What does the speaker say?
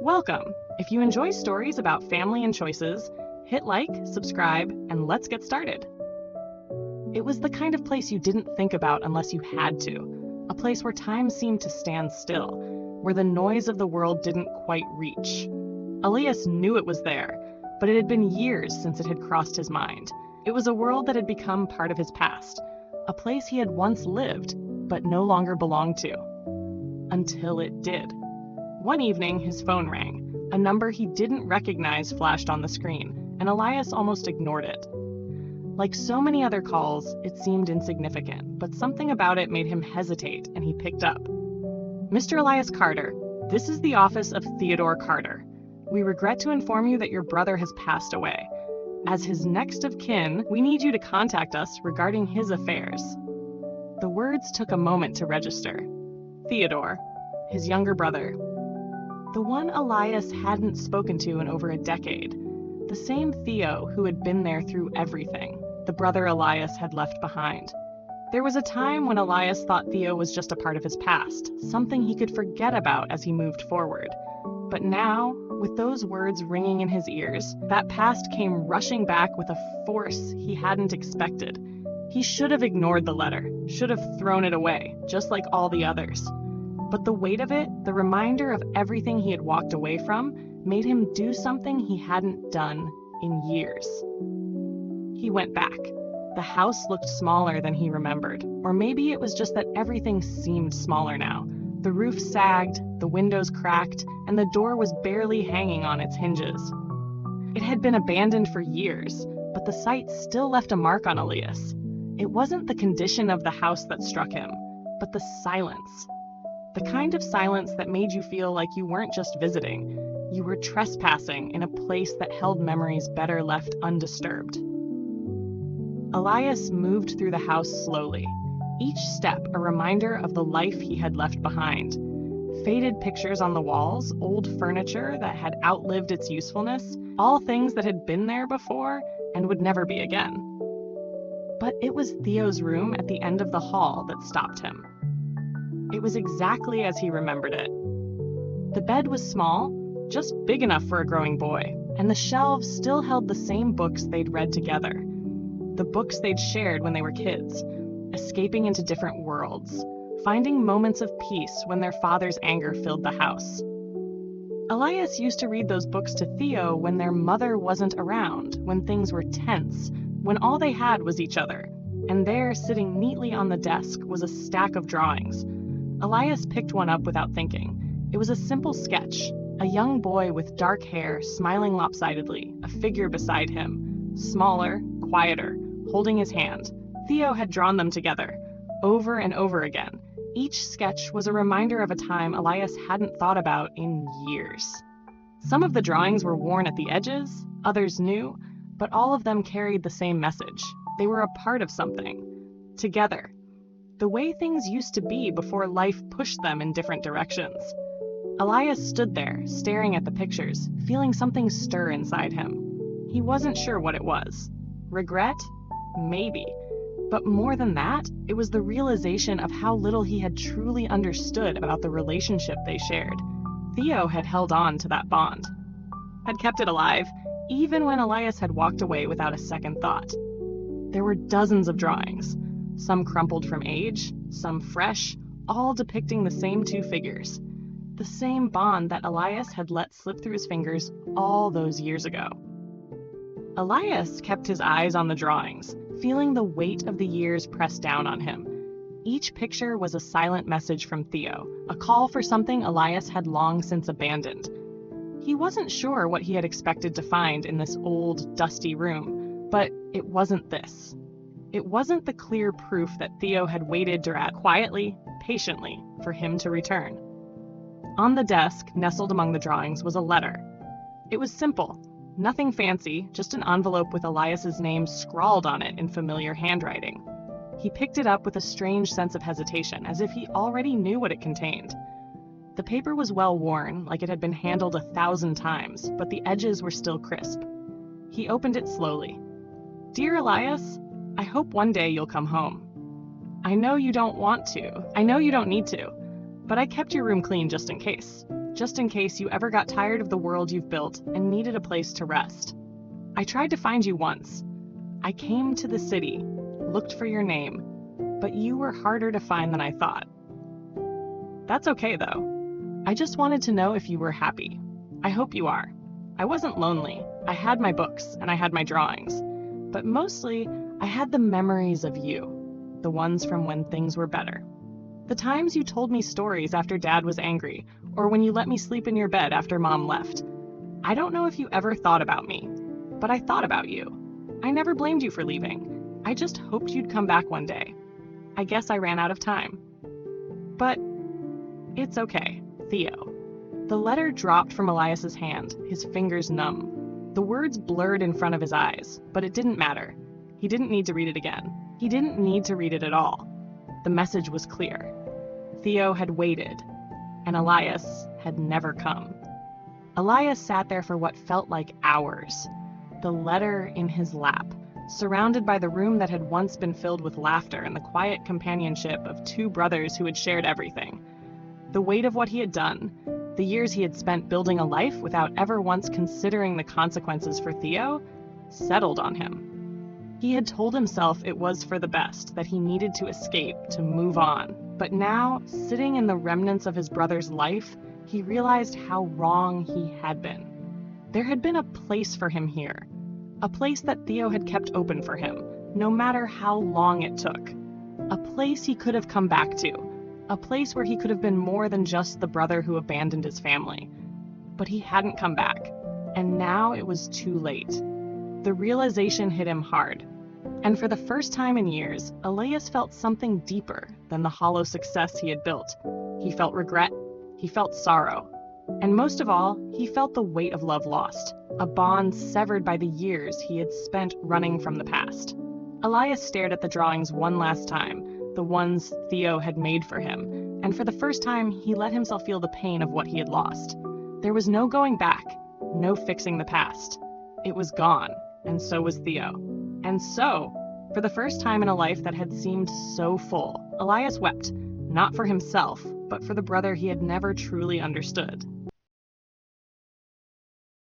Welcome! If you enjoy stories about family and choices, hit like, subscribe, and let's get started. It was the kind of place you didn't think about unless you had to. A place where time seemed to stand still, where the noise of the world didn't quite reach. Elias knew it was there, but it had been years since it had crossed his mind. It was a world that had become part of his past, a place he had once lived, but no longer belonged to. Until it did. One evening, his phone rang. A number he didn't recognize flashed on the screen, and Elias almost ignored it. Like so many other calls, it seemed insignificant, but something about it made him hesitate, and he picked up. Mr. Elias Carter, this is the office of Theodore Carter. We regret to inform you that your brother has passed away. As his next of kin, we need you to contact us regarding his affairs. The words took a moment to register. Theodore, his younger brother. The one Elias hadn't spoken to in over a decade. The same Theo who had been there through everything, the brother Elias had left behind. There was a time when Elias thought Theo was just a part of his past, something he could forget about as he moved forward. But now, with those words ringing in his ears, that past came rushing back with a force he hadn't expected. He should have ignored the letter, should have thrown it away, just like all the others. But the weight of it, the reminder of everything he had walked away from, made him do something he hadn't done in years. He went back. The house looked smaller than he remembered, or maybe it was just that everything seemed smaller now. The roof sagged, the windows cracked, and the door was barely hanging on its hinges. It had been abandoned for years, but the sight still left a mark on Elias. It wasn't the condition of the house that struck him, but the silence. The kind of silence that made you feel like you weren't just visiting, you were trespassing in a place that held memories better left undisturbed. Elias moved through the house slowly, each step a reminder of the life he had left behind. Faded pictures on the walls, old furniture that had outlived its usefulness, all things that had been there before and would never be again. But it was Theo's room at the end of the hall that stopped him. It was exactly as he remembered it. The bed was small, just big enough for a growing boy, and the shelves still held the same books they'd read together. The books they'd shared when they were kids, escaping into different worlds, finding moments of peace when their father's anger filled the house. Elias used to read those books to Theo when their mother wasn't around, when things were tense, when all they had was each other, and there, sitting neatly on the desk, was a stack of drawings. Elias picked one up without thinking. It was a simple sketch, a young boy with dark hair smiling lopsidedly, a figure beside him, smaller, quieter, holding his hand. Theo had drawn them together, over and over again. Each sketch was a reminder of a time Elias hadn't thought about in years. Some of the drawings were worn at the edges, others new, but all of them carried the same message. They were a part of something. Together. The way things used to be before life pushed them in different directions. Elias stood there, staring at the pictures, feeling something stir inside him. He wasn't sure what it was. Regret? Maybe. But more than that, it was the realization of how little he had truly understood about the relationship they shared. Theo had held on to that bond, had kept it alive, even when Elias had walked away without a second thought. There were dozens of drawings, some crumpled from age, some fresh, all depicting the same two figures, the same bond that Elias had let slip through his fingers all those years ago. Elias kept his eyes on the drawings, feeling the weight of the years press down on him. Each picture was a silent message from Theo, a call for something Elias had long since abandoned. He wasn't sure what he had expected to find in this old, dusty room, but it wasn't this. It wasn't the clear proof that Theo had waited quietly, patiently, for him to return. On the desk, nestled among the drawings, was a letter. It was simple, nothing fancy, just an envelope with Elias's name scrawled on it in familiar handwriting. He picked it up with a strange sense of hesitation, as if he already knew what it contained. The paper was well worn, like it had been handled 1,000 times, but the edges were still crisp. He opened it slowly. Dear Elias, I hope one day you'll come home. I know you don't want to. I know you don't need to. But I kept your room clean just in case. just in case you ever got tired of the world you've built and needed a place to rest. I tried to find you once. I came to the city, looked for your name, but you were harder to find than I thought. That's okay, though. I just wanted to know if you were happy. I hope you are. I wasn't lonely. I had my books and I had my drawings. But mostly, I had the memories of you, the ones from when things were better. The times you told me stories after Dad was angry, or when you let me sleep in your bed after Mom left. I don't know if you ever thought about me, but I thought about you. I never blamed you for leaving. I just hoped you'd come back one day. I guess I ran out of time. But it's okay, Theo. The letter dropped from Elias's hand, his fingers numb. The words blurred in front of his eyes, but it didn't matter. He didn't need to read it again. He didn't need to read it at all. The message was clear. Theo had waited, and Elias had never come. Elias sat there for what felt like hours, the letter in his lap, surrounded by the room that had once been filled with laughter and the quiet companionship of two brothers who had shared everything. The weight of what he had done, the years he had spent building a life without ever once considering the consequences for Theo, settled on him. He had told himself it was for the best, that he needed to escape, to move on. But now, sitting in the remnants of his brother's life, he realized how wrong he had been. There had been a place for him here, a place that Theo had kept open for him, no matter how long it took. A place he could have come back to, a place where he could have been more than just the brother who abandoned his family. But he hadn't come back, and now it was too late. The realization hit him hard. And for the first time in years, Elias felt something deeper than the hollow success he had built. He felt regret, he felt sorrow, and most of all, he felt the weight of love lost, a bond severed by the years he had spent running from the past. Elias stared at the drawings one last time, the ones Theo had made for him, and for the first time, he let himself feel the pain of what he had lost. There was no going back, no fixing the past. It was gone, and so was Theo. And so, for the first time in a life that had seemed so full, Elias wept, not for himself, but for the brother he had never truly understood.